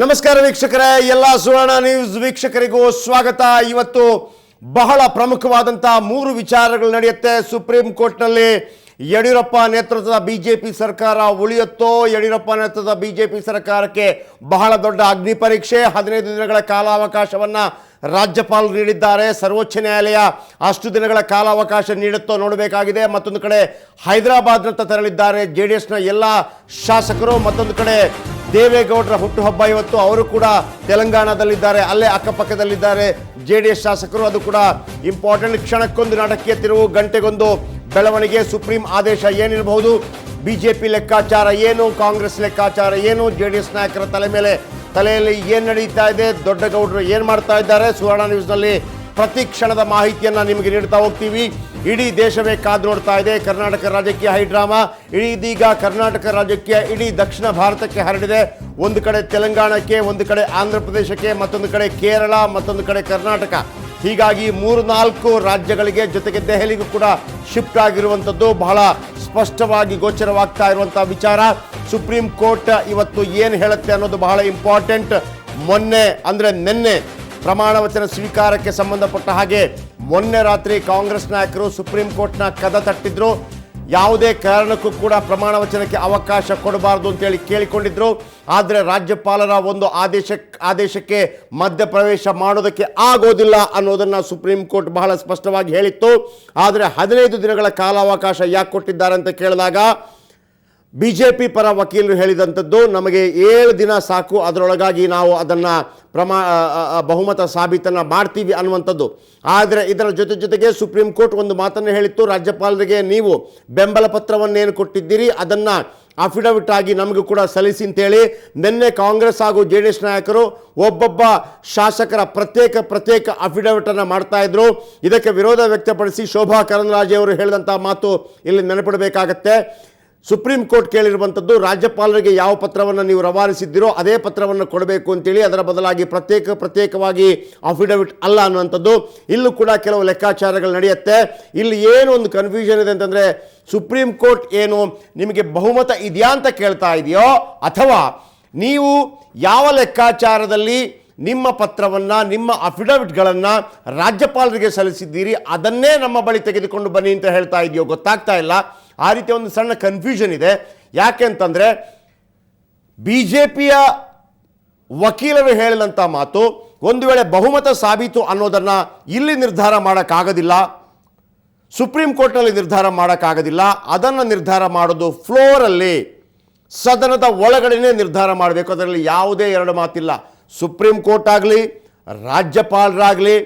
ನಮಸ್ಕಾರ ವೀಕ್ಷಕರೇ, ಎಲ್ಲ ಸುವರ್ಣ ನ್ಯೂಸ್ ವೀಕ್ಷಕರಿಗೂ ಸ್ವಾಗತ. ಇವತ್ತು ಬಹಳ ಪ್ರಮುಖವಾದಂಥ 3 ವಿಚಾರಗಳು ನಡೆಯುತ್ತೆ. ಸುಪ್ರೀಂ ಕೋರ್ಟ್ನಲ್ಲಿ ಯಡಿಯೂರಪ್ಪ ನೇತೃತ್ವದ ಬಿಜೆಪಿ ಸರ್ಕಾರ ಉಳಿಯುತ್ತೋ? ಯಡಿಯೂರಪ್ಪ ನೇತೃತ್ವದ ಬಿಜೆಪಿ ಸರ್ಕಾರಕ್ಕೆ ಬಹಳ ದೊಡ್ಡ ಅಗ್ನಿ ಪರೀಕ್ಷೆ. 15 ದಿನಗಳ ಕಾಲಾವಕಾಶವನ್ನು ರಾಜ್ಯಪಾಲರು ನೀಡಿದ್ದಾರೆ. ಸರ್ವೋಚ್ಚ ನ್ಯಾಯಾಲಯ ಅಷ್ಟು ದಿನಗಳ ಕಾಲಾವಕಾಶ ನೀಡುತ್ತೋ ನೋಡಬೇಕಾಗಿದೆ. ಮತ್ತೊಂದು ಕಡೆ ಹೈದರಾಬಾದ್ನತ್ತ ತೆರಳಿದ್ದಾರೆ JDSನ ಎಲ್ಲ ಶಾಸಕರು. ಮತ್ತೊಂದು ಕಡೆ ದೇವೇಗೌಡರ ಹುಟ್ಟುಹಬ್ಬ ಇವತ್ತು, ಅವರು ಕೂಡ ತೆಲಂಗಾಣದಲ್ಲಿದ್ದಾರೆ, ಅಲ್ಲೇ ಅಕ್ಕಪಕ್ಕದಲ್ಲಿದ್ದಾರೆ JDS ಶಾಸಕರು. ಅದು ಕೂಡ ಇಂಪಾರ್ಟೆಂಟ್. ಕ್ಷಣಕ್ಕೊಂದು ನಾಟಕೀಯ ತಿರುವು, ಗಂಟೆಗೊಂದು ಬೆಳವಣಿಗೆ. ಸುಪ್ರೀಂ ಆದೇಶ ಏನಿರಬಹುದು? ಬಿಜೆಪಿ ಲೆಕ್ಕಾಚಾರ ಏನು? ಕಾಂಗ್ರೆಸ್ ಲೆಕ್ಕಾಚಾರ ಏನು? JDS ನಾಯಕರ ತಲೆಯಲ್ಲಿ ಏನು ನಡೀತಾ ಇದೆ? ದೊಡ್ಡಗೌಡರು ಏನು ಮಾಡ್ತಾ ಇದ್ದಾರೆ? ಸುವರ್ಣ ನ್ಯೂಸ್ನಲ್ಲಿ ಪ್ರತಿ ಕ್ಷಣದ ಮಾಹಿತಿಯನ್ನು ನಿಮಗೆ ನೀಡ್ತಾ ಹೋಗ್ತೀವಿ. ಇಡೀ ದೇಶವೇ ಕಾದು ನೋಡ್ತಾ ಇದೆ. ಕರ್ನಾಟಕ ರಾಜಕೀಯ ಹೈಡ್ರಾಮಾ ಇದೀಗ ಕರ್ನಾಟಕ ರಾಜಕೀಯ ಇಡೀ ದಕ್ಷಿಣ ಭಾರತಕ್ಕೆ ಹರಡಿದೆ. ಒಂದು ಕಡೆ ತೆಲಂಗಾಣಕ್ಕೆ, ಒಂದು ಕಡೆ ಆಂಧ್ರ ಪ್ರದೇಶಕ್ಕೆ, ಮತ್ತೊಂದು ಕಡೆ ಕೇರಳ, ಮತ್ತೊಂದು ಕಡೆ ಕರ್ನಾಟಕ. ಹೀಗಾಗಿ 3-4 ರಾಜ್ಯಗಳಿಗೆ, ಜೊತೆಗೆ ದೆಹಲಿಗೂ ಕೂಡ ಶಿಫ್ಟ್ ಆಗಿರುವಂಥದ್ದು ಬಹಳ ಸ್ಪಷ್ಟವಾಗಿ ಗೋಚರವಾಗ್ತಾ ಇರುವಂಥ ವಿಚಾರ. ಸುಪ್ರೀಂ ಕೋರ್ಟ್ ಇವತ್ತು ಏನು ಹೇಳುತ್ತೆ ಅನ್ನೋದು ಬಹಳ ಇಂಪಾರ್ಟೆಂಟ್. ನಿನ್ನೆ ಪ್ರಮಾಣ ವಚನ ಸ್ವೀಕಾರಕ್ಕೆ ಸಂಬಂಧಪಟ್ಟ ಹಾಗೆ ಮೊನ್ನೆ ರಾತ್ರಿ ಕಾಂಗ್ರೆಸ್ ನಾಯಕರು ಸುಪ್ರೀಂ ಕೋರ್ಟ್ನ ಕದ ತಟ್ಟಿದ್ರು. ಯಾವುದೇ ಕಾರಣಕ್ಕೂ ಕೂಡ ಪ್ರಮಾಣ ವಚನಕ್ಕೆ ಅವಕಾಶ ಕೊಡಬಾರ್ದು ಅಂತೇಳಿ ಕೇಳಿಕೊಂಡಿದ್ರು. ಆದರೆ ರಾಜ್ಯಪಾಲರ ಒಂದು ಆದೇಶಕ್ಕೆ ಮಧ್ಯಪ್ರವೇಶ ಮಾಡೋದಕ್ಕೆ ಆಗೋದಿಲ್ಲ ಅನ್ನೋದನ್ನು ಸುಪ್ರೀಂ ಕೋರ್ಟ್ ಬಹಳ ಸ್ಪಷ್ಟವಾಗಿ ಹೇಳಿತ್ತು. ಆದರೆ 15 ದಿನಗಳ ಕಾಲಾವಕಾಶ ಯಾಕೆ ಕೊಟ್ಟಿದ್ದಾರೆ ಅಂತ ಕೇಳಿದಾಗ ಬಿಜೆಪಿ ಪರ ವಕೀಲರು ಹೇಳಿದಂಥದ್ದು, ನಮಗೆ 7 ದಿನ ಸಾಕು, ಅದರೊಳಗಾಗಿ ನಾವು ಅದನ್ನು ಬಹುಮತ ಸಾಬೀತನ್ನು ಮಾಡ್ತೀವಿ ಅನ್ನುವಂಥದ್ದು. ಆದರೆ ಇದರ ಜೊತೆಗೆ ಸುಪ್ರೀಂ ಕೋರ್ಟ್ ಒಂದು ಮಾತನ್ನು ಹೇಳಿತ್ತು, ರಾಜ್ಯಪಾಲರಿಗೆ ನೀವು ಬೆಂಬಲ ಪತ್ರವನ್ನೇನು ಕೊಟ್ಟಿದ್ದೀರಿ ಅದನ್ನು ಅಫಿಡವಿಟ್ ಆಗಿ ನಮಗೂ ಕೂಡ ಸಲ್ಲಿಸಿ ಅಂತೇಳಿ ನಿನ್ನೆ ಕಾಂಗ್ರೆಸ್ ಹಾಗೂ JDS ನಾಯಕರು ಒಬ್ಬೊಬ್ಬ ಶಾಸಕರ ಪ್ರತ್ಯೇಕ ಅಫಿಡವಿಟನ್ನು ಮಾಡ್ತಾ ಇದ್ರು. ಇದಕ್ಕೆ ವಿರೋಧ ವ್ಯಕ್ತಪಡಿಸಿ ಶೋಭಾ ಕರಂದ್ಲಾಜೆ ಅವರು ಹೇಳಿದಂಥ ಮಾತು ಇಲ್ಲಿ ನೆನಪಿಡಬೇಕಾಗತ್ತೆ. ಸುಪ್ರೀಂ ಕೋರ್ಟ್ ಕೇಳಿರುವಂಥದ್ದು, ರಾಜ್ಯಪಾಲರಿಗೆ ಯಾವ ಪತ್ರವನ್ನು ನೀವು ರವಾನಿಸಿದ್ದೀರೋ ಅದೇ ಪತ್ರವನ್ನು ಕೊಡಬೇಕು ಅಂತೇಳಿ, ಅದರ ಬದಲಾಗಿ ಪ್ರತ್ಯೇಕವಾಗಿ ಅಫಿಡವಿಟ್ ಅಲ್ಲ ಅನ್ನುವಂಥದ್ದು. ಇಲ್ಲೂ ಕೂಡ ಕೆಲವು ಲೆಕ್ಕಾಚಾರಗಳು ನಡೆಯುತ್ತೆ. ಇಲ್ಲಿ ಏನು ಒಂದು ಕನ್ಫ್ಯೂಷನ್ ಇದೆ ಅಂತಂದರೆ, ಸುಪ್ರೀಂ ಕೋರ್ಟ್ ಏನು ನಿಮಗೆ ಬಹುಮತ ಇದೆಯಾ ಅಂತ ಕೇಳ್ತಾ ಇದೆಯೋ, ಅಥವಾ ನೀವು ಯಾವ ಲೆಕ್ಕಾಚಾರದಲ್ಲಿ ನಿಮ್ಮ ಪತ್ರವನ್ನು, ನಿಮ್ಮ ಅಫಿಡವಿಟ್ಗಳನ್ನು ರಾಜ್ಯಪಾಲರಿಗೆ ಸಲ್ಲಿಸಿದ್ದೀರಿ ಅದನ್ನೇ ನಮ್ಮ ಬಳಿ ತೆಗೆದುಕೊಂಡು ಬನ್ನಿ ಅಂತ ಹೇಳ್ತಾ ಇದೆಯೋ ಗೊತ್ತಾಗ್ತಾ ಇಲ್ಲ. ಆ ರೀತಿಯ ಒಂದು ಸಣ್ಣ ಕನ್ಫ್ಯೂಷನ್ ಇದೆ. ಯಾಕೆ ಅಂತಂದರೆ, ಬಿಜೆಪಿಯ ವಕೀಲರು ಹೇಳಿದಂಥ ಮಾತು, ಒಂದು ವೇಳೆ ಬಹುಮತ ಸಾಬೀತು ಅನ್ನೋದನ್ನು ಇಲ್ಲಿ ನಿರ್ಧಾರ ಮಾಡೋಕ್ಕಾಗೋದಿಲ್ಲ, ಸುಪ್ರೀಂ ಕೋರ್ಟ್ನಲ್ಲಿ ನಿರ್ಧಾರ ಮಾಡೋಕ್ಕಾಗೋದಿಲ್ಲ. ಅದನ್ನು ನಿರ್ಧಾರ ಮಾಡೋದು ಫ್ಲೋರಲ್ಲಿ, ಸದನದ ಒಳಗಡೆನೇ ನಿರ್ಧಾರ ಮಾಡಬೇಕು. ಅದರಲ್ಲಿ ಯಾವುದೇ 2 ಮಾತಿಲ್ಲ. ಸುಪ್ರೀಂ ಕೋರ್ಟ್ ಆಗಲಿ, ರಾಜ್ಯಪಾಲರಾಗಲಿ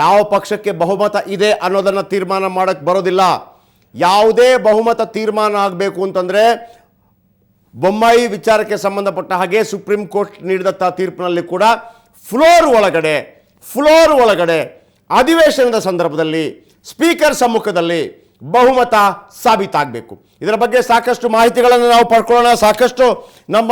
ಯಾವ ಪಕ್ಷಕ್ಕೆ ಬಹುಮತ ಇದೆ ಅನ್ನೋದನ್ನು ತೀರ್ಮಾನ ಮಾಡೋಕ್ಕೆ ಬರೋದಿಲ್ಲ. ಯಾವುದೇ ಬಹುಮತ ತೀರ್ಮಾನ ಆಗಬೇಕು ಅಂತಂದರೆ, ಬೊಮ್ಮಾಯಿ ವಿಚಾರಕ್ಕೆ ಸಂಬಂಧಪಟ್ಟ ಹಾಗೆ ಸುಪ್ರೀಂ ಕೋರ್ಟ್ ನೀಡಿದಂಥ ತೀರ್ಪಿನಲ್ಲಿ ಕೂಡ ಫ್ಲೋರ್ ಒಳಗಡೆ ಅಧಿವೇಶನದ ಸಂದರ್ಭದಲ್ಲಿ ಸ್ಪೀಕರ್ ಸಮ್ಮುಖದಲ್ಲಿ ಬಹುಮತ ಸಾಬೀತಾಗಬೇಕು. ಇದರ ಬಗ್ಗೆ ಸಾಕಷ್ಟು ಮಾಹಿತಿಗಳನ್ನು ನಾವು ಪಡ್ಕೊಳ್ಳೋಣ. ಸಾಕಷ್ಟು ನಮ್ಮ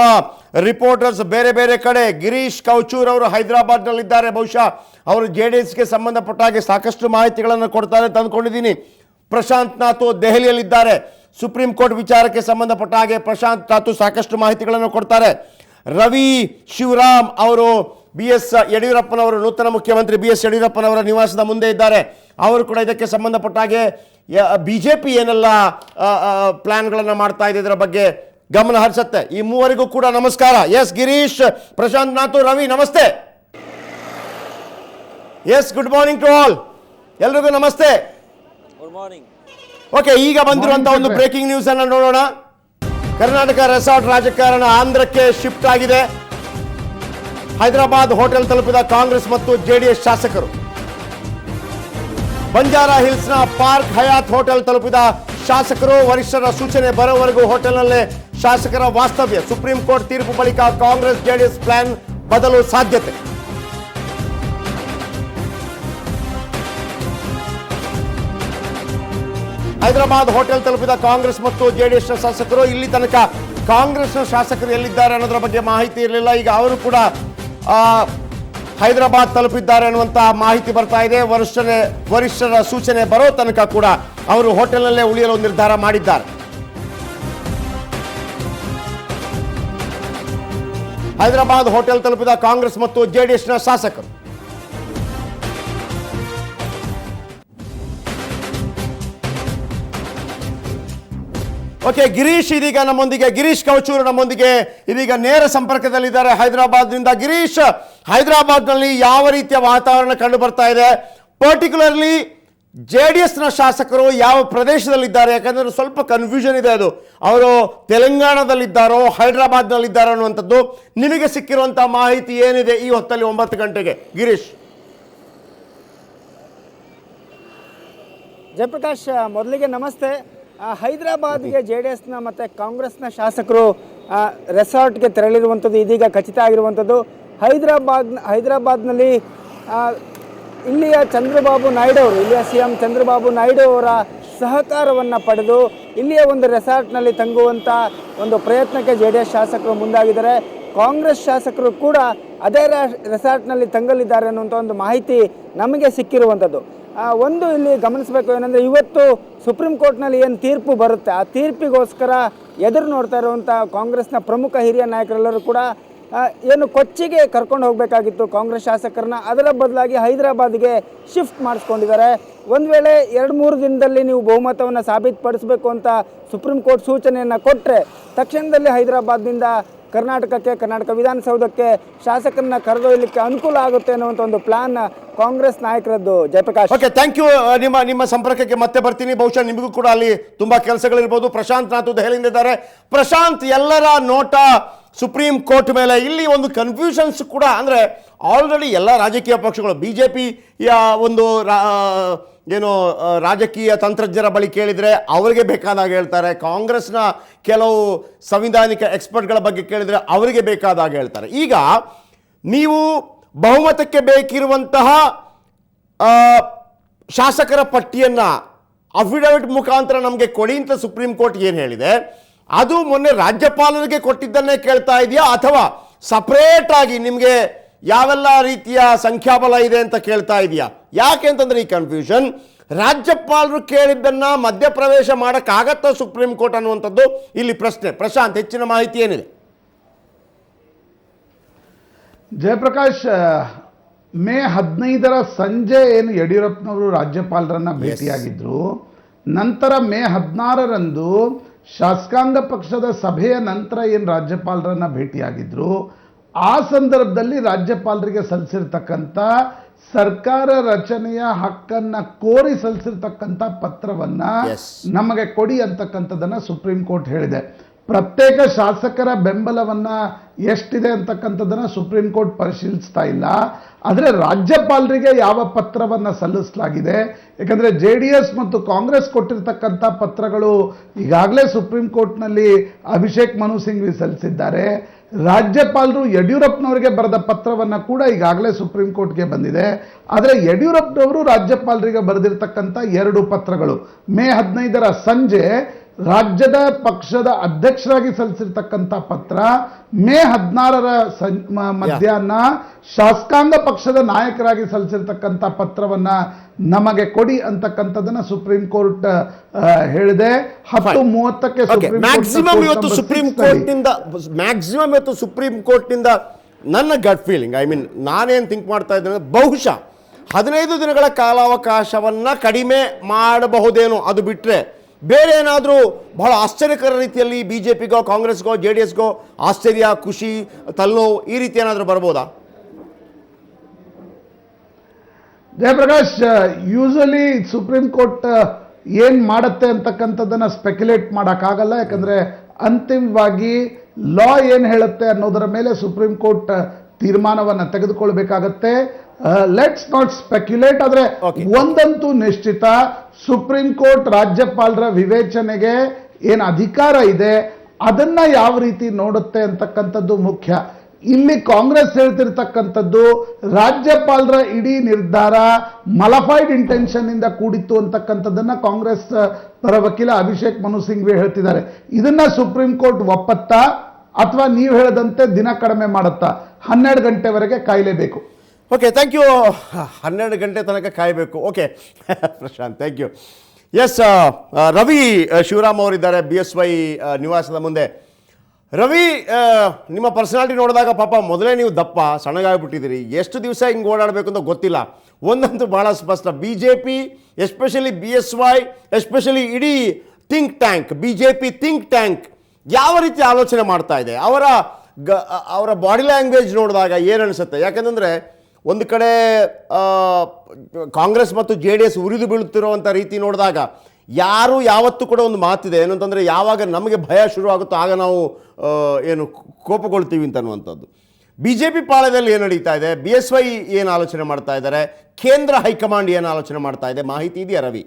ರಿಪೋರ್ಟರ್ಸ್ ಬೇರೆ ಕಡೆ, ಗಿರೀಶ್ ಕೌಚೂರ್ ಅವರು ಹೈದರಾಬಾದ್ನಲ್ಲಿದ್ದಾರೆ. ಬಹುಶಃ ಅವರು JDSಗೆ ಸಂಬಂಧಪಟ್ಟ ಹಾಗೆ ಸಾಕಷ್ಟು ಮಾಹಿತಿಗಳನ್ನು ಕೊಡ್ತಾರೆ ತಂದುಕೊಂಡಿದ್ದೀನಿ. ಪ್ರಶಾಂತ್ ನಾಥ್ ದೆಹಲಿಯಲ್ಲಿದ್ದಾರೆ. ಸುಪ್ರೀಂ ಕೋರ್ಟ್ ವಿಚಾರಕ್ಕೆ ಸಂಬಂಧಪಟ್ಟ ಹಾಗೆ ಪ್ರಶಾಂತ್ ನಾಥ್ ಸಾಕಷ್ಟು ಮಾಹಿತಿಗಳನ್ನು ಕೊಡ್ತಾರೆ. ರವಿ ಶಿವರಾಮ್ ಅವರು BS ಯಡಿಯೂರಪ್ಪನವರು, ನೂತನ ಮುಖ್ಯಮಂತ್ರಿ BS ಯಡಿಯೂರಪ್ಪನವರ ನಿವಾಸದ ಮುಂದೆ ಇದ್ದಾರೆ. ಅವರು ಕೂಡ ಇದಕ್ಕೆ ಸಂಬಂಧಪಟ್ಟ ಹಾಗೆ ಬಿಜೆಪಿ ಏನೆಲ್ಲ ಪ್ಲಾನ್ಗಳನ್ನು ಮಾಡ್ತಾ ಇದೆ ಇದರ ಬಗ್ಗೆ ಗಮನ ಹರಿಸುತ್ತೆ. ಈ ಮೂವರಿಗೂ ಕೂಡ ನಮಸ್ಕಾರ. ಎಸ್ ಗಿರೀಶ್, ಪ್ರಶಾಂತ್ ನಾಥ್, ರವಿ, ನಮಸ್ತೆ. Yes, good morning to all. ಎಲ್ರಿಗೂ ನಮಸ್ತೆ. ಓಕೆ, ಈಗ ಬಂದಿರುವಂತಹ ಒಂದು ಬ್ರೇಕಿಂಗ್ ನ್ಯೂಸ್ ಅನ್ನು ನೋಡೋಣ. ಕರ್ನಾಟಕ ರೆಸಾರ್ಟ್ ರಾಜಕಾರಣ ಆಂಧ್ರಕ್ಕೆ ಶಿಫ್ಟ್ ಆಗಿದೆ. ಹೈದರಾಬಾದ್ ಹೋಟೆಲ್ ತಲುಪಿದ ಕಾಂಗ್ರೆಸ್ ಮತ್ತು JDS ಶಾಸಕರು. ಬಂಜಾರಾ ಹಿಲ್ಸ್ನ ಪಾರ್ಕ್ ಹಯಾತ್ ಹೋಟೆಲ್ ತಲುಪಿದ ಶಾಸಕರು. ವರಿಷ್ಠರ ಸೂಚನೆ ಬರೋವರೆಗೂ ಹೋಟೆಲ್ನಲ್ಲೇ ಶಾಸಕರ ವಾಸ್ತವ್ಯ. ಸುಪ್ರೀಂ ಕೋರ್ಟ್ ತೀರ್ಪು ಬಳಿಕ ಕಾಂಗ್ರೆಸ್ JDS ಪ್ಲಾನ್ ಬದಲು ಸಾಧ್ಯತೆ. ಹೈದರಾಬಾದ್ ಹೋಟೆಲ್ ತಲುಪಿದ ಕಾಂಗ್ರೆಸ್ ಮತ್ತು JDS ಶಾಸಕರು. ಇಲ್ಲಿ ತನಕ ಕಾಂಗ್ರೆಸ್ನ ಶಾಸಕರು ಎಲ್ಲಿದ್ದಾರೆ ಅನ್ನೋದ್ರ ಬಗ್ಗೆ ಮಾಹಿತಿ ಇರಲಿಲ್ಲ. ಈಗ ಅವರು ಕೂಡ ಹೈದರಾಬಾದ್ ತಲುಪಿದ್ದಾರೆ ಅನ್ನುವಂಥ ಮಾಹಿತಿ ಬರ್ತಾ ಇದೆ. ವರಿಷ್ಠರ ಸೂಚನೆ ಬರೋ ತನಕ ಕೂಡ ಅವರು ಹೋಟೆಲ್ನಲ್ಲೇ ಉಳಿಯಲು ನಿರ್ಧಾರ ಮಾಡಿದ್ದಾರೆ. ಹೈದರಾಬಾದ್ ಹೋಟೆಲ್ ತಲುಪಿದ ಕಾಂಗ್ರೆಸ್ ಮತ್ತು ಜೆಡಿಎಸ್ನ ಶಾಸಕರು. ಓಕೆ, ಗಿರೀಶ್ ಇದೀಗ ನಮ್ಮೊಂದಿಗೆ, ಗಿರೀಶ್ ಕವಚೂರು ನಮ್ಮೊಂದಿಗೆ ಇದೀಗ ನೇರ ಸಂಪರ್ಕದಲ್ಲಿದ್ದಾರೆ ಹೈದರಾಬಾದ್ನಿಂದ. ಗಿರೀಶ್, ಹೈದರಾಬಾದ್ನಲ್ಲಿ ಯಾವ ರೀತಿಯ ವಾತಾವರಣ ಕಂಡು ಬರ್ತಾ ಇದೆ? ಪರ್ಟಿಕ್ಯುಲರ್ಲಿ ಜೆಡಿಎಸ್ನ ಶಾಸಕರು ಯಾವ ಪ್ರದೇಶದಲ್ಲಿದ್ದಾರೆ? ಯಾಕಂದ್ರೆ ಸ್ವಲ್ಪ ಕನ್ಫ್ಯೂಷನ್ ಇದೆ, ಅದು ಅವರು ತೆಲಂಗಾಣದಲ್ಲಿದ್ದಾರೋ ಹೈದರಾಬಾದ್ನಲ್ಲಿದ್ದಾರೋ ಅನ್ನುವಂಥದ್ದು. ನಿಮಗೆ ಸಿಕ್ಕಿರುವಂಥ ಮಾಹಿತಿ ಏನಿದೆ ಈ ಹೊತ್ತಲ್ಲಿ 9 ಗಂಟೆಗೆ ಗಿರೀಶ್? ಜಯಪ್ರಕಾಶ್, ಮೊದಲಿಗೆ ನಮಸ್ತೆ. ಹೈದರಾಬಾದ್ಗೆ ಜೆಡಿಎಸ್ನ ಮತ್ತು ಕಾಂಗ್ರೆಸ್ನ ಶಾಸಕರು ರೆಸಾರ್ಟ್ಗೆ ತೆರಳಿರುವಂಥದ್ದು ಇದೀಗ ಖಚಿತ ಆಗಿರುವಂಥದ್ದು. ಹೈದರಾಬಾದ್ನಲ್ಲಿ ಇಲ್ಲಿಯ ಚಂದ್ರಬಾಬು ನಾಯ್ಡು ಅವರು, ಇಲ್ಲಿಯ CM ಚಂದ್ರಬಾಬು ನಾಯ್ಡು ಅವರ ಸಹಕಾರವನ್ನು ಪಡೆದು ಇಲ್ಲಿಯ ಒಂದು ರೆಸಾರ್ಟ್ನಲ್ಲಿ ತಂಗುವಂಥ ಒಂದು ಪ್ರಯತ್ನಕ್ಕೆ ಜೆಡಿಎಸ್ ಶಾಸಕರು ಮುಂದಾಗಿದ್ದಾರೆ. ಕಾಂಗ್ರೆಸ್ ಶಾಸಕರು ಕೂಡ ಅದೇ ರೆಸಾರ್ಟ್ನಲ್ಲಿ ತಂಗಲಿದ್ದಾರೆ ಅನ್ನುವಂಥ ಒಂದು ಮಾಹಿತಿ ನಮಗೆ ಸಿಕ್ಕಿರುವಂಥದ್ದು. ಒಂದು ಇಲ್ಲಿ ಗಮನಿಸಬೇಕು ಏನಂದರೆ, ಇವತ್ತು ಸುಪ್ರೀಂ ಕೋರ್ಟ್ನಲ್ಲಿ ಏನು ತೀರ್ಪು ಬರುತ್ತೆ, ಆ ತೀರ್ಪಿಗೋಸ್ಕರ ಎದುರು ನೋಡ್ತಾ ಇರುವಂಥ ಕಾಂಗ್ರೆಸ್ನ ಪ್ರಮುಖ ಹಿರಿಯ ನಾಯಕರೆಲ್ಲರೂ ಕೂಡ ಏನು ಕೊಚ್ಚಿಗೆ ಕರ್ಕೊಂಡು ಹೋಗಬೇಕಾಗಿತ್ತು ಕಾಂಗ್ರೆಸ್ ಶಾಸಕರನ್ನ, ಅದರ ಬದಲಾಗಿ ಹೈದರಾಬಾದ್ಗೆ ಶಿಫ್ಟ್ ಮಾಡಿಸ್ಕೊಂಡಿದ್ದಾರೆ. ಒಂದು ವೇಳೆ 2-3 ದಿನದಲ್ಲಿ ನೀವು ಬಹುಮತವನ್ನು ಸಾಬೀತುಪಡಿಸಬೇಕು ಅಂತ ಸುಪ್ರೀಂ ಕೋರ್ಟ್ ಸೂಚನೆಯನ್ನು ಕೊಟ್ಟರೆ ತಕ್ಷಣದಲ್ಲಿ ಹೈದರಾಬಾದ್ನಿಂದ ಕರ್ನಾಟಕ ವಿಧಾನಸೌಧಕ್ಕೆ ಶಾಸಕರನ್ನ ಕರೆದೊಯ್ಯಲಿಕ್ಕೆ ಅನುಕೂಲ ಆಗುತ್ತೆ ಅನ್ನುವಂಥ ಒಂದು ಪ್ಲಾನ್ ಕಾಂಗ್ರೆಸ್ ನಾಯಕರದ್ದು. Jayaprakash, okay, thank you. ನಿಮ್ಮ ಸಂಪರ್ಕಕ್ಕೆ ಮತ್ತೆ ಬರ್ತೀನಿ. ಬಹುಶಃ ನಿಮಗೂ ಕೂಡ ಅಲ್ಲಿ ತುಂಬಾ ಕೆಲಸಗಳಿರ್ಬೋದು. ಪ್ರಶಾಂತ್ ನಾಥ್ ದೆಹಲಿಯಿಂದ ಇದ್ದಾರೆ. ಪ್ರಶಾಂತ್, ಎಲ್ಲರ ನೋಟ ಸುಪ್ರೀಂ ಕೋರ್ಟ್ ಮೇಲೆ. ಇಲ್ಲಿ ಒಂದು ಕನ್ಫ್ಯೂಷನ್ಸ್ ಕೂಡ, ಅಂದರೆ ಆಲ್ರೆಡಿ ಎಲ್ಲ ರಾಜಕೀಯ ಪಕ್ಷಗಳು BJPಯ ಒಂದು ಏನು ರಾಜಕೀಯ ತಂತ್ರಜ್ಞರ ಬಳಿ ಕೇಳಿದರೆ ಅವರಿಗೆ ಬೇಕಾದಾಗ ಹೇಳ್ತಾರೆ, ಕಾಂಗ್ರೆಸ್ನ ಕೆಲವು ಸಂವಿಧಾನಿಕ ಎಕ್ಸ್ಪರ್ಟ್ಗಳ ಬಗ್ಗೆ ಕೇಳಿದರೆ ಅವರಿಗೆ ಬೇಕಾದಾಗ ಹೇಳ್ತಾರೆ. ಈಗ ನೀವು ಬಹುಮತಕ್ಕೆ ಬೇಕಿರುವಂತಹ ಶಾಸಕರ ಪಟ್ಟಿಯನ್ನು ಅಫಿಡವಿಟ್ ಮುಖಾಂತರ ನಮಗೆ ಕೊಡಿ ಅಂತ ಸುಪ್ರೀಂ ಕೋರ್ಟ್ ಏನು ಹೇಳಿದೆ, ಅದು ಮೊನ್ನೆ ರಾಜ್ಯಪಾಲರಿಗೆ ಕೊಟ್ಟಿದ್ದನ್ನೇ ಕೇಳ್ತಾ ಇದೆಯಾ, ಅಥವಾ ಸಪ್ರೇಟ್ ಆಗಿ ನಿಮಗೆ ಯಾವೆಲ್ಲ ರೀತಿಯ ಸಂಖ್ಯಾಬಲ ಇದೆ ಅಂತ ಕೇಳ್ತಾ ಇದೆಯಾ? ಯಾಕೆ ಅಂತಂದ್ರೆ ಈ ಕನ್ಫ್ಯೂಷನ್, ರಾಜ್ಯಪಾಲರು ಕೇಳಿದ್ದನ್ನ ಮಧ್ಯಪ್ರವೇಶ ಮಾಡೋಕ್ಕಾಗತ್ತಾ ಸುಪ್ರೀಂ ಕೋರ್ಟ್ ಅನ್ನುವಂಥದ್ದು ಇಲ್ಲಿ ಪ್ರಶ್ನೆ. ಪ್ರಶಾಂತ್, ಹೆಚ್ಚಿನ ಮಾಹಿತಿ ಏನಿದೆ? ಜಯಪ್ರಕಾಶ್, ಮೇ 15ರ ಸಂಜೆ ಏನು ಯಡಿಯೂರಪ್ಪನವರು ರಾಜ್ಯಪಾಲರನ್ನ ಭೇಟಿಯಾಗಿದ್ರು, ನಂತರ ಮೇ 16ರಂದು ಶಾಸಕಾಂಗ ಪಕ್ಷದ ಸಭೆಯ ನಂತರ ಏನು ರಾಜ್ಯಪಾಲರನ್ನ ಭೇಟಿಯಾಗಿದ್ರು, ಆ ಸಂದರ್ಭದಲ್ಲಿ ರಾಜ್ಯಪಾಲರಿಗೆ ಸಲ್ಲಿಸಿರ್ತಕ್ಕಂಥ ಸರ್ಕಾರ ರಚನೆಯ ಹಕ್ಕನ್ನ ಕೋರಿ ಸಲ್ಲಿಸಿರ್ತಕ್ಕಂಥ ಪತ್ರವನ್ನ ನಮಗೆ ಕೊಡಿ ಅಂತಕ್ಕಂಥದ್ದನ್ನ ಸುಪ್ರೀಂ ಕೋರ್ಟ್ ಹೇಳಿದೆ. ಪ್ರತ್ಯೇಕ ಶಾಸಕರ ಬೆಂಬಲವನ್ನ ಎಷ್ಟಿದೆ ಅಂತಕ್ಕಂಥದ್ದನ್ನ ಸುಪ್ರೀಂ ಕೋರ್ಟ್ ಪರಿಶೀಲಿಸ್ತಾ ಇಲ್ಲ. ಆದರೆ ರಾಜ್ಯಪಾಲರಿಗೆ ಯಾವ ಪತ್ರವನ್ನ ಸಲ್ಲಿಸಲಾಗಿದೆ, ಯಾಕಂದ್ರೆ JDS ಮತ್ತು ಕಾಂಗ್ರೆಸ್ ಕೊಟ್ಟಿರ್ತಕ್ಕಂಥ ಪತ್ರಗಳು ಈಗಾಗಲೇ ಸುಪ್ರೀಂ ಕೋರ್ಟ್ನಲ್ಲಿ ಅಭಿಷೇಕ್ ಮನು ಸಿಂಘ್ವಿ ಸಲ್ಲಿಸಿದ್ದಾರೆ. ರಾಜ್ಯಪಾಲರು ಯಡಿಯೂರಪ್ಪನವರಿಗೆ ಬರೆದ ಪತ್ರವನ್ನ ಕೂಡ ಈಗಾಗಲೇ ಸುಪ್ರೀಂ ಕೋರ್ಟ್ಗೆ ಬಂದಿದೆ. ಆದರೆ ಯಡಿಯೂರಪ್ಪನವರು ರಾಜ್ಯಪಾಲರಿಗೆ ಬರೆದಿರ್ತಕ್ಕಂಥ 2 ಪತ್ರಗಳು ಮೇ 15ರ ಸಂಜೆ ರಾಜ್ಯದ ಪಕ್ಷದ ಅಧ್ಯಕ್ಷರಾಗಿ ಸಲ್ಲಿಸಿರ್ತಕ್ಕಂಥ ಪತ್ರ, ಮೇ 16ರ ಮಧ್ಯಾಹ್ನ ಶಾಸಕಾಂಗ ಪಕ್ಷದ ನಾಯಕರಾಗಿ ಸಲ್ಲಿಸಿರ್ತಕ್ಕಂಥ ಪತ್ರವನ್ನ ನಮಗೆ ಕೊಡಿ ಅಂತಕ್ಕಂಥದ್ದನ್ನ ಸುಪ್ರೀಂ ಕೋರ್ಟ್ ಹೇಳಿದೆ. 10:30ಕ್ಕೆ ಮ್ಯಾಕ್ಸಿಮಮ್ ಇವತ್ತು ಸುಪ್ರೀಂ ಕೋರ್ಟ್ನಿಂದ ನನ್ನ ಗಟ್ ಫೀಲಿಂಗ್, ನಾನೇನು ಥಿಂಕ್ ಮಾಡ್ತಾ ಇದ್ದೇನೆ, ಬಹುಶಃ 15 ದಿನಗಳ ಕಾಲಾವಕಾಶವನ್ನ ಕಡಿಮೆ ಮಾಡಬಹುದೇನೋ. ಅದು ಬಿಟ್ಟರೆ ಬೇರೆ ಏನಾದರೂ ಬಹಳ ಆಶ್ಚರ್ಯಕರ ರೀತಿಯಲ್ಲಿ BJPಗೋ ಕಾಂಗ್ರೆಸ್ಗೋ JDSಗೋ ಆಶ್ಚರ್ಯ, ಖುಷಿ, ತಲೆನೋವು ಈ ರೀತಿ ಏನಾದರೂ ಬರ್ಬೋದಾ? ಜಯಪ್ರಕಾಶ್, ಯೂಶಲಿ ಸುಪ್ರೀಂ ಕೋರ್ಟ್ ಏನ್ ಮಾಡುತ್ತೆ ಅಂತಕ್ಕಂಥದ್ದನ್ನ ಸ್ಪೆಕ್ಯುಲೇಟ್ ಮಾಡೋಕ್ಕಾಗಲ್ಲ. ಯಾಕಂದ್ರೆ ಅಂತಿಮವಾಗಿ ಲಾ ಏನ್ ಹೇಳುತ್ತೆ ಅನ್ನೋದರ ಮೇಲೆ ಸುಪ್ರೀಂ ಕೋರ್ಟ್ ತೀರ್ಮಾನವನ್ನ ತೆಗೆದುಕೊಳ್ಬೇಕಾಗತ್ತೆ. Let's not speculate. ಆದ್ರೆ ಒಂದಂತೂ ನಿಶ್ಚಿತ, ಸುಪ್ರೀಂ ಕೋರ್ಟ್ ರಾಜ್ಯಪಾಲರ ವಿವೇಚನೆಗೆ ಏನು ಅಧಿಕಾರ ಇದೆ ಅದನ್ನ ಯಾವ ರೀತಿ ನೋಡುತ್ತೆ ಅಂತಕ್ಕಂಥದ್ದು ಮುಖ್ಯ. ಇಲ್ಲಿ ಕಾಂಗ್ರೆಸ್ ಹೇಳ್ತಿರ್ತಕ್ಕಂಥದ್ದು ರಾಜ್ಯಪಾಲರ ಇಡೀ ನಿರ್ಧಾರ ಮಲಫೈಡ್ ಇಂಟೆನ್ಷನ್ ಇಂದ ಕೂಡಿತ್ತು ಅಂತಕ್ಕಂಥದ್ದನ್ನ ಕಾಂಗ್ರೆಸ್ ಪರ ವಕೀಲ ಅಭಿಷೇಕ್ ಮನು ಸಿಂಘ್ವಿ ಹೇಳ್ತಿದ್ದಾರೆ. ಇದನ್ನ ಸುಪ್ರೀಂ ಕೋರ್ಟ್ ಒಪ್ಪತ್ತಾ ಅಥವಾ ನೀವು ಹೇಳದಂತೆ ದಿನ ಕಡಿಮೆ ಮಾಡುತ್ತಾ? 12 ಗಂಟೆವರೆಗೆ ಕಾಯಲೇಬೇಕು. Okay, thank you. 12 ಗಂಟೆ ತನಕ ಕಾಯಬೇಕು. Okay Prashanth, thank you. Yes, Ravi Shivaram ಅವರಿದ್ದಾರೆ BSY ನಿವಾಸದ ಮುಂದೆ. ರವಿ, ನಿಮ್ಮ ಪರ್ಸನಾಲಿಟಿ ನೋಡಿದಾಗ ಪಾಪ ಮೊದಲೇ ನೀವು ದಪ್ಪ ಸಣ್ಣಗಾಗ್ಬಿಟ್ಟಿದ್ದೀರಿ. ಎಷ್ಟು ದಿವಸ ಹಿಂಗೆ ಓಡಾಡಬೇಕು ಅಂತ ಗೊತ್ತಿಲ್ಲ. ಒಂದಂತೂ ಭಾಳ ಸ್ಪಷ್ಟ, BJP ಎಸ್ಪೆಷಲಿ BSY ಎಸ್ಪೆಷಲಿ ಇಡೀ think tank BJP think tank ಯಾವ ರೀತಿ ಆಲೋಚನೆ ಮಾಡ್ತಾ ಇದೆ, ಅವರ ಬಾಡಿ ಲ್ಯಾಂಗ್ವೇಜ್ ನೋಡಿದಾಗ ಏನು ಅನಿಸುತ್ತೆ? ಯಾಕೆಂದರೆ ಒಂದು ಕಡೆ ಕಾಂಗ್ರೆಸ್ ಮತ್ತು JDS ಉರಿದು ಬೀಳುತ್ತಿರುವಂಥ ರೀತಿ ನೋಡಿದಾಗ ಯಾರು ಯಾವತ್ತೂ ಕೂಡ ಒಂದು ಮಾತಿದೆ ಏನಂತಂದರೆ, ಯಾವಾಗ ನಮಗೆ ಭಯ ಶುರು ಆಗುತ್ತೋ ಆಗ ನಾವು ಏನು ಕೋಪಗೊಳ್ತೀವಿ ಅಂತ ಅನ್ನುವಂಥದ್ದು. BJP ಪಾಳ್ಯದಲ್ಲಿ ಏನು ನಡೀತಾ ಇದೆ, BSY ಏನು ಆಲೋಚನೆ ಮಾಡ್ತಾ ಇದ್ದಾರೆ, ಕೇಂದ್ರ ಹೈಕಮಾಂಡ್ ಏನು ಆಲೋಚನೆ ಮಾಡ್ತಾ ಇದೆ, ಮಾಹಿತಿ ಇದೆಯಾ ರವಿ?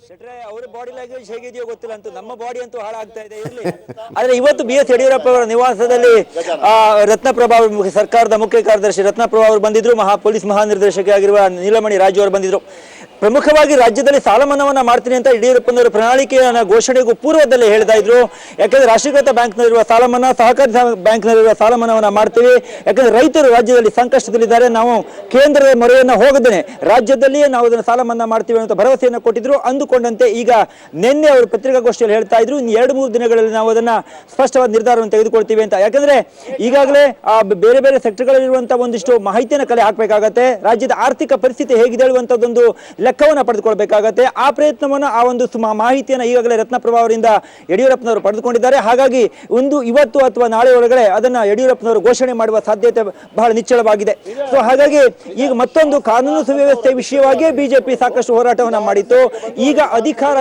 ಶೆಟ್ರೆ, ಅವ್ರ ಬಾಡಿ ಲ್ಯಾಂಗ್ವೇಜ್ ಹೇಗಿದೆಯೋ ಗೊತ್ತಿಲ್ಲ, ಅಂತೂ ನಮ್ಮ ಬಾಡಿ ಅಂತೂ ಹಾಳಾಗ್ತಾ ಇದೆ. ಇರಲಿ, ಆದ್ರೆ ಇವತ್ತು BS ಯಡಿಯೂರಪ್ಪ ಅವರ ನಿವಾಸದಲ್ಲಿ ರತ್ನಪ್ರಭಾ ಸರ್ಕಾರದ ಮುಖ್ಯ ಕಾರ್ಯದರ್ಶಿ ರತ್ನಪ್ರಭಾ ಅವರು ಬಂದಿದ್ರು, ಪೊಲೀಸ್ ಮಹಾನಿರ್ದೇಶಕಿ ಆಗಿರುವ ನೀಲಮಣಿ ರಾಜು ಅವರು ಬಂದಿದ್ರು. ಪ್ರಮುಖವಾಗಿ ರಾಜ್ಯದಲ್ಲಿ ಸಾಲ ಮನ್ನಾವನ್ನ ಮಾಡ್ತೀನಿ ಅಂತ ಯಡಿಯೂರಪ್ಪನವರು ಪ್ರಣಾಳಿಕೆಯ ಘೋಷಣೆಗೂ ಪೂರ್ವದಲ್ಲೇ ಹೇಳ್ತಾ ಇದ್ರು. ಯಾಕಂದ್ರೆ ರಾಷ್ಟ್ರೀಕೃತ ಬ್ಯಾಂಕ್ನಲ್ಲಿರುವ ಸಾಲ ಮನ್ನಾ, ಸಹಕಾರಿ ಬ್ಯಾಂಕ್ನಲ್ಲಿರುವ ಸಾಲ ಮನ್ನಾವನ್ನ ಮಾಡ್ತೀವಿ. ಯಾಕಂದ್ರೆ ರೈತರು ರಾಜ್ಯದಲ್ಲಿ ಸಂಕಷ್ಟದಲ್ಲಿದ್ದಾರೆ, ನಾವು ಕೇಂದ್ರದ ಮೊರೆಯನ್ನ ಹೋಗದೇನೆ ರಾಜ್ಯದಲ್ಲಿಯೇ ನಾವು ಅದನ್ನು ಸಾಲ ಮನ್ನಾ ಮಾಡ್ತೀವಿ ಅಂತ ಭರವಸೆಯನ್ನು ಕೊಟ್ಟಿದ್ರು. ಅಂದುಕೊಂಡಂತೆ ಈಗ ನಿನ್ನೆ ಅವರು ಪತ್ರಿಕಾಗೋಷ್ಠಿಯಲ್ಲಿ ಹೇಳ್ತಾ ಇದ್ರು, ಇನ್ನು 2-3 ದಿನಗಳಲ್ಲಿ ನಾವು ಅದನ್ನ ಸ್ಪಷ್ಟವಾದ ನಿರ್ಧಾರವನ್ನು ತೆಗೆದುಕೊಳ್ತೀವಿ ಅಂತ. ಯಾಕಂದ್ರೆ ಈಗಾಗಲೇ ಬೇರೆ ಬೇರೆ ಸೆಕ್ಟರ್ಗಳಲ್ಲಿರುವಂತಹ ಒಂದಿಷ್ಟು ಮಾಹಿತಿಯನ್ನು ಕಲೆ ಹಾಕಬೇಕಾಗತ್ತೆ. ರಾಜ್ಯದ ಆರ್ಥಿಕ ಪರಿಸ್ಥಿತಿ ಹೇಗಿದೆ ಹೇಳುವಂತದ್ದೊಂದು ಲೆಕ್ಕವನ್ನು ಪಡೆದುಕೊಳ್ಬೇಕಾಗತ್ತೆ. ಆ ಪ್ರಯತ್ನವನ್ನು, ಆ ಒಂದು ಮಾಹಿತಿಯನ್ನು ಈಗಾಗಲೇ ರತ್ನಪ್ರಭಾ ಅವರಿಂದ ಯಡಿಯೂರಪ್ಪನವರು ಪಡೆದುಕೊಂಡಿದ್ದಾರೆ. ಹಾಗಾಗಿ ಇವತ್ತು ಅಥವಾ ನಾಳೆ ಒಳಗಡೆ ಅದನ್ನ ಯಡಿಯೂರಪ್ಪನವರು ಘೋಷಣೆ ಮಾಡುವ ಸಾಧ್ಯತೆ ಬಹಳ ನಿಚ್ಚಳವಾಗಿದೆ. ಸೊ ಹಾಗಾಗಿ ಈಗ ಮತ್ತೊಂದು ಕಾನೂನು ಸುವ್ಯವಸ್ಥೆ ವಿಷಯವಾಗಿ BJP ಸಾಕಷ್ಟು ಹೋರಾಟವನ್ನ ಮಾಡಿತ್ತು. ಈಗ ಅಧಿಕಾರ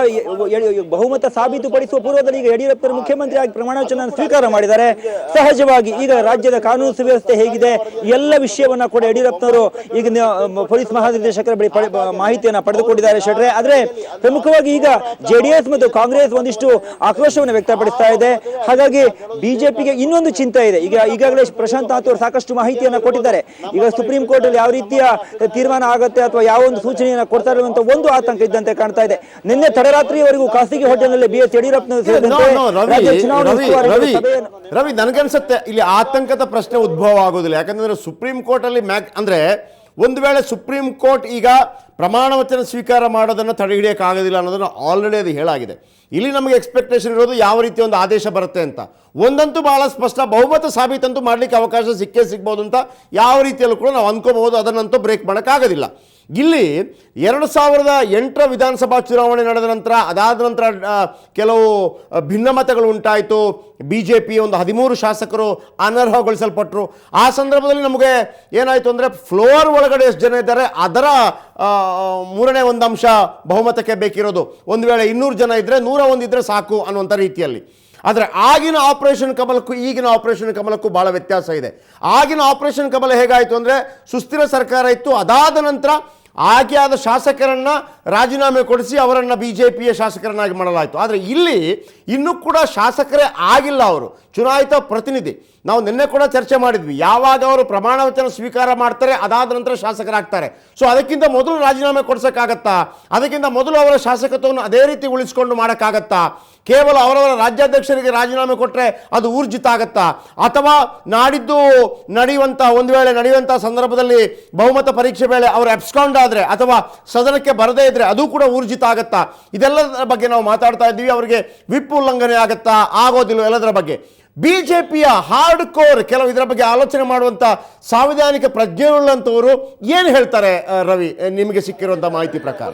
ಬಹುಮತ ಸಾಬೀತುಪಡಿಸುವ ಪೂರ್ವದಲ್ಲಿ ಈಗ ಯಡಿಯೂರಪ್ಪರು ಮುಖ್ಯಮಂತ್ರಿ ಆಗಿ ಪ್ರಮಾಣ ವಚನ ಸ್ವೀಕಾರ ಮಾಡಿದ್ದಾರೆ. ಸಹಜವಾಗಿ ಈಗ ರಾಜ್ಯದ ಕಾನೂನು ಸುವ್ಯವಸ್ಥೆ ಹೇಗಿದೆ ಎಲ್ಲ ವಿಷಯವನ್ನ ಕೂಡ ಯಡಿಯೂರಪ್ಪನವರು ಈಗ ಪೊಲೀಸ್ ಮಹಾನಿರ್ದೇಶಕರ ಬಳಿ ಮಾಹಿತಿಯನ್ನು ಪಡೆದುಕೊಂಡಿದ್ದಾರೆ. ಶೆಟ್ರೆ, ಆದ್ರೆ ಪ್ರಮುಖವಾಗಿ ಈಗ JDS ಮತ್ತು ಕಾಂಗ್ರೆಸ್ ಒಂದಿಷ್ಟು ಆಕ್ರೋಶವನ್ನು ವ್ಯಕ್ತಪಡಿಸ್ತಾ ಇದೆ. ಹಾಗಾಗಿ BJPಗೆ ಇನ್ನೊಂದು ಚಿಂತೆ ಇದೆ. ಈಗಾಗಲೇ ಪ್ರಶಾಂತ್ ನಾಥ್ ಅವರು ಸಾಕಷ್ಟು ಮಾಹಿತಿಯನ್ನು ಕೊಟ್ಟಿದ್ದಾರೆ. ಈಗ ಸುಪ್ರೀಂ ಕೋರ್ಟ್ ಅಲ್ಲಿ ಯಾವ ರೀತಿಯ ತೀರ್ಮಾನ ಆಗುತ್ತೆ ಅಥವಾ ಯಾವ ಒಂದು ಸೂಚನೆಯನ್ನು ಕೊಡ್ತಾ ಇರುವಂತ ಒಂದು ಆತಂಕ ಇದ್ದಂತೆ ಕಾಣ್ತಾ ಇದೆ. ನಿನ್ನೆ ತಡರಾತ್ರಿವರೆಗೂ ಖಾಸಗಿ ಹೋಟೆಲ್ನಲ್ಲಿ BS ಯಡಿಯೂರಪ್ಪನವರು ರವಿ, ನನಗನ್ಸುತ್ತೆ ಇಲ್ಲಿ ಆತಂಕದ ಪ್ರಶ್ನೆ ಉದ್ಭವ ಆಗೋದಿಲ್ಲ. ಯಾಕಂದ್ರೆ ಸುಪ್ರೀಂ ಕೋರ್ಟ್ ಅಲ್ಲಿ ಅಂದ್ರೆ ಒಂದು ವೇಳೆ ಸುಪ್ರೀಂ ಕೋರ್ಟ್ ಈಗ ಪ್ರಮಾಣ ವಚನ ಸ್ವೀಕಾರ ಮಾಡೋದನ್ನು ತಡೆ ಹಿಡಿಯೋಕ್ಕಾಗೋದಿಲ್ಲ ಅನ್ನೋದನ್ನು ಆಲ್ರೆಡಿ ಅದು ಹೇಳಾಗಿದೆ. ಇಲ್ಲಿ ನಮಗೆ ಎಕ್ಸ್ಪೆಕ್ಟೇಷನ್ ಇರೋದು ಯಾವ ರೀತಿ ಒಂದು ಆದೇಶ ಬರುತ್ತೆ ಅಂತ. ಒಂದಂತೂ ಬಹಳ ಸ್ಪಷ್ಟ, ಬಹುಮತ ಸಾಬೀತಂತೂ ಮಾಡಲಿಕ್ಕೆ ಅವಕಾಶ ಸಿಗ್ಬೋದು ಅಂತ ಯಾವ ರೀತಿಯಲ್ಲೂ ಕೂಡ ನಾವು ಅಂದ್ಕೋಬಹುದು. ಅದನ್ನಂತೂ ಬ್ರೇಕ್ ಮಾಡೋಕ್ಕಾಗೋದಿಲ್ಲ. ಇಲ್ಲಿ 2008 ವಿಧಾನಸಭಾ ಚುನಾವಣೆ ನಡೆದ ನಂತರ, ಅದಾದ ನಂತರ ಕೆಲವು ಭಿನ್ನಮತಗಳು ಉಂಟಾಯಿತು. BJP ಒಂದು 13 ಶಾಸಕರು ಅನರ್ಹಗೊಳಿಸಲ್ಪಟ್ಟರು. ಆ ಸಂದರ್ಭದಲ್ಲಿ ನಮಗೆ ಏನಾಯಿತು ಅಂದರೆ, ಫ್ಲೋರ್ ಒಳಗಡೆ ಎಷ್ಟು ಜನ ಇದ್ದಾರೆ ಅದರ 3ನೇ ಒಂದು ಅಂಶ ಬಹುಮತಕ್ಕೆ ಬೇಕಿರೋದು. ಒಂದು ವೇಳೆ 200 ಜನ ಇದ್ದರೆ 101 ಇದ್ದರೆ ಸಾಕು ಅನ್ನುವಂಥ ರೀತಿಯಲ್ಲಿ. ಆದರೆ ಆಗಿನ ಆಪರೇಷನ್ ಕಮಲಕ್ಕೂ ಈಗಿನ ಆಪರೇಷನ್ ಕಮಲಕ್ಕೂ ಭಾಳ ವ್ಯತ್ಯಾಸ ಇದೆ. ಆಗಿನ ಆಪರೇಷನ್ ಕಮಲ ಹೇಗಾಯಿತು ಅಂದರೆ, ಸುಸ್ಥಿರ ಸರ್ಕಾರ ಇತ್ತು, ಅದಾದ ನಂತರ ಆಯ್ಕೆಯಾದ ಶಾಸಕರನ್ನು ರಾಜೀನಾಮೆ ಕೊಡಿಸಿ ಅವರನ್ನು BJPಯ ಶಾಸಕರನ್ನಾಗಿ ಮಾಡಲಾಯಿತು. ಆದರೆ ಇಲ್ಲಿ ಇನ್ನೂ ಕೂಡ ಶಾಸಕರೇ ಆಗಿಲ್ಲ, ಅವರು ಚುನಾಯಿತ ಪ್ರತಿನಿಧಿ. ನಾವು ನಿನ್ನೆ ಕೂಡ ಚರ್ಚೆ ಮಾಡಿದ್ವಿ, ಯಾವಾಗ ಅವರು ಪ್ರಮಾಣ ವಚನ ಸ್ವೀಕಾರ ಮಾಡ್ತಾರೆ ಅದಾದ ನಂತರ ಶಾಸಕರಾಗ್ತಾರೆ. ಸೊ ಅದಕ್ಕಿಂತ ಮೊದಲು ರಾಜೀನಾಮೆ ಕೊಡಿಸೋಕ್ಕಾಗತ್ತಾ? ಅದಕ್ಕಿಂತ ಮೊದಲು ಅವರ ಶಾಸಕತ್ವವನ್ನು ಅದೇ ರೀತಿ ಉಳಿಸ್ಕೊಂಡು ಮಾಡೋಕ್ಕಾಗತ್ತಾ? ಕೇವಲ ಅವರವರ ರಾಜ್ಯಾಧ್ಯಕ್ಷರಿಗೆ ರಾಜೀನಾಮೆ ಕೊಟ್ಟರೆ ಅದು ಊರ್ಜಿತ ಆಗತ್ತಾ? ಅಥವಾ ನಾಡಿದ್ದು ಒಂದು ವೇಳೆ ನಡೆಯುವಂಥ ಸಂದರ್ಭದಲ್ಲಿ ಬಹುಮತ ಪರೀಕ್ಷೆ ವೇಳೆ ಅವರು ಅಬ್ಸ್ಕಾಂಡ್ ಆದರೆ ಅಥವಾ ಸದನಕ್ಕೆ ಬರದೇ ಇದ್ರೆ ಅದು ಕೂಡ ಊರ್ಜಿತ ಆಗತ್ತಾ? ಇದೆಲ್ಲದರ ಬಗ್ಗೆ ನಾವು ಮಾತಾಡ್ತಾ ಇದ್ದೀವಿ. ಅವರಿಗೆ ವಿಪ್ ಉಲ್ಲಂಘನೆ ಆಗತ್ತಾ, ಆಗೋದಿಲ್ಲ, ಎಲ್ಲದರ ಬಗ್ಗೆ. BJPಯ ಹಾರ್ಡ್ ಕೋರ್ ಕೆಲವು ಇದರ ಬಗ್ಗೆ ಆಲೋಚನೆ ಮಾಡುವಂಥ ಸಾಂವಿಧಾನಿಕ ಪ್ರಜ್ಞೆಯುಳ್ಳಂಥವರು ಏನು ಹೇಳ್ತಾರೆ ರವಿ, ನಿಮಗೆ ಸಿಕ್ಕಿರುವಂಥ ಮಾಹಿತಿ ಪ್ರಕಾರ?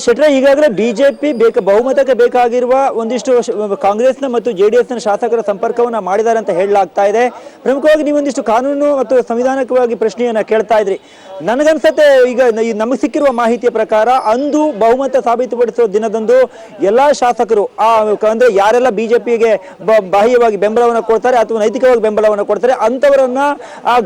ಶೆಟ್ರೆ, ಈಗಾಗಲೇ BJP ಬಹುಮತಕ್ಕೆ ಬೇಕಾಗಿರುವ ಒಂದಿಷ್ಟು ಕಾಂಗ್ರೆಸ್ನ ಮತ್ತು JDSನ ಶಾಸಕರ ಸಂಪರ್ಕವನ್ನು ಮಾಡಿದ್ದಾರೆ ಅಂತ ಹೇಳಲಾಗ್ತಾ ಇದೆ. ಪ್ರಮುಖವಾಗಿ ನೀವೊಂದಿಷ್ಟು ಕಾನೂನು ಮತ್ತು ಸಂವಿಧಾನಿಕವಾಗಿ ಪ್ರಶ್ನೆಯನ್ನು ಕೇಳ್ತಾ ಇದ್ರಿ. ನನಗನ್ಸುತ್ತೆ ಈಗ ನಮಗೆ ಸಿಕ್ಕಿರುವ ಮಾಹಿತಿಯ ಪ್ರಕಾರ ಅಂದು ಬಹುಮತ ಸಾಬೀತುಪಡಿಸುವ ದಿನದಂದು ಎಲ್ಲಾ ಶಾಸಕರು ಅಂದ್ರೆ ಯಾರೆಲ್ಲ BJPಗೆ ಬಾಹ್ಯವಾಗಿ ಬೆಂಬಲವನ್ನು ಕೊಡ್ತಾರೆ ಅಥವಾ ನೈತಿಕವಾಗಿ ಬೆಂಬಲವನ್ನು ಕೊಡ್ತಾರೆ ಅಂತವರನ್ನ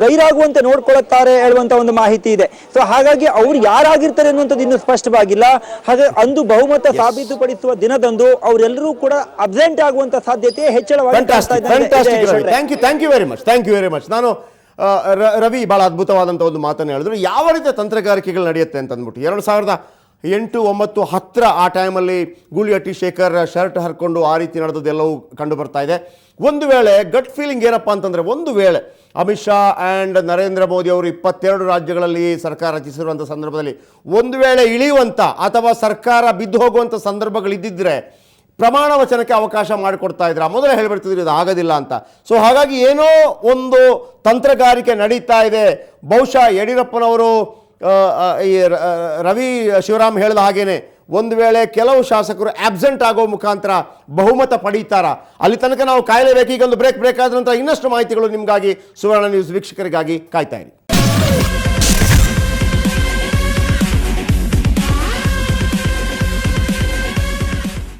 ಗೈರಾಗುವಂತೆ ನೋಡ್ಕೊಳ್ಳುತ್ತಾರೆ ಹೇಳುವಂತ ಒಂದು ಮಾಹಿತಿ ಇದೆ. ಸೊ ಹಾಗಾಗಿ ಅವ್ರು ಯಾರಾಗಿರ್ತಾರೆ ಅನ್ನುವಂಥದ್ದು ಇನ್ನೂ ಸ್ಪಷ್ಟವಾಗಿಲ್ಲ. ಹಾಗೆ ಅಂದು ಬಹುಮತ ಸಾಬೀತುಪಡಿಸುವ ದಿನದಂದು ಅವರೆಲ್ಲರೂ ಕೂಡ ಅಬ್ಸೆಂಟ್ ಆಗುವಂತ ಸಾಧ್ಯತೆ ಹೆಚ್ಚಳವಾಗಿ. Thank you very much. ನಾನು ರವಿ ಬಹಳ ಅದ್ಭುತವಾದಂಥ ಒಂದು ಮಾತನ್ನು ಹೇಳಿದ್ರು. ಯಾವ ರೀತಿಯ ತಂತ್ರಗಾರಿಕೆಗಳು ನಡೆಯುತ್ತೆ ಅಂತ ಅಂದ್ಬಿಟ್ಟು 2000 8, 9, 10 ಆ ಟೈಮಲ್ಲಿ ಗೂಳಿಹಟ್ಟಿ ಶೇಖರ್ ಶರ್ಟ್ ಹರ್ಕೊಂಡು ಆ ರೀತಿ ನಡೆದದ್ದೆಲ್ಲವೂ ಕಂಡು ಬರ್ತಾ ಇದೆ. ಒಂದು ವೇಳೆ ಗಟ್ ಫೀಲಿಂಗ್ ಏನಪ್ಪ ಅಂತಂದರೆ, ಒಂದು ವೇಳೆ ಅಮಿತ್ ಶಾ ಆ್ಯಂಡ್ ನರೇಂದ್ರ ಮೋದಿ ಅವರು 22 ರಾಜ್ಯಗಳಲ್ಲಿ ಸರ್ಕಾರ ರಚಿಸಿರುವಂಥ ಸಂದರ್ಭದಲ್ಲಿ ಒಂದು ವೇಳೆ ಇಳಿಯುವಂಥ ಅಥವಾ ಸರ್ಕಾರ ಬಿದ್ದು ಹೋಗುವಂಥ ಸಂದರ್ಭಗಳಿದ್ದಿದ್ದರೆ ಪ್ರಮಾಣ ವಚನಕ್ಕೆ ಅವಕಾಶ ಮಾಡಿಕೊಡ್ತಾ ಇದ್ರು. ಮೊದಲೇ ಹೇಳಿಬಿಡ್ತಿದ್ರು ಇದು ಆಗೋದಿಲ್ಲ ಅಂತ. ಸೊ ಹಾಗಾಗಿ ಏನೋ ಒಂದು ತಂತ್ರಗಾರಿಕೆ ನಡೀತಾ ಇದೆ. ಬಹುಶಃ ಯಡಿಯೂರಪ್ಪನವರು ಈ ರವಿ ಶಿವರಾಮ್ ಹೇಳಿದ ಹಾಗೇನೆ ಒಂದು ವೇಳೆ ಕೆಲವು ಶಾಸಕರು ಆಬ್ಸೆಂಟ್ ಆಗೋ ಮುಖಾಂತರ ಬಹುಮತ ಪಡೀತಾರ, ಅಲ್ಲಿ ತನಕ ನಾವು ಕಾಯಲೇಬೇಕು. ಈಗ ಒಂದು ಬ್ರೇಕ್ ಆದ ನಂತರ ಇನ್ನಷ್ಟು ಮಾಹಿತಿಗಳು ನಿಮಗಾಗಿ ಸುವರ್ಣ ನ್ಯೂಸ್ ವೀಕ್ಷಕರಿಗಾಗಿ ಕಾಯ್ತಾ ಇರಿ.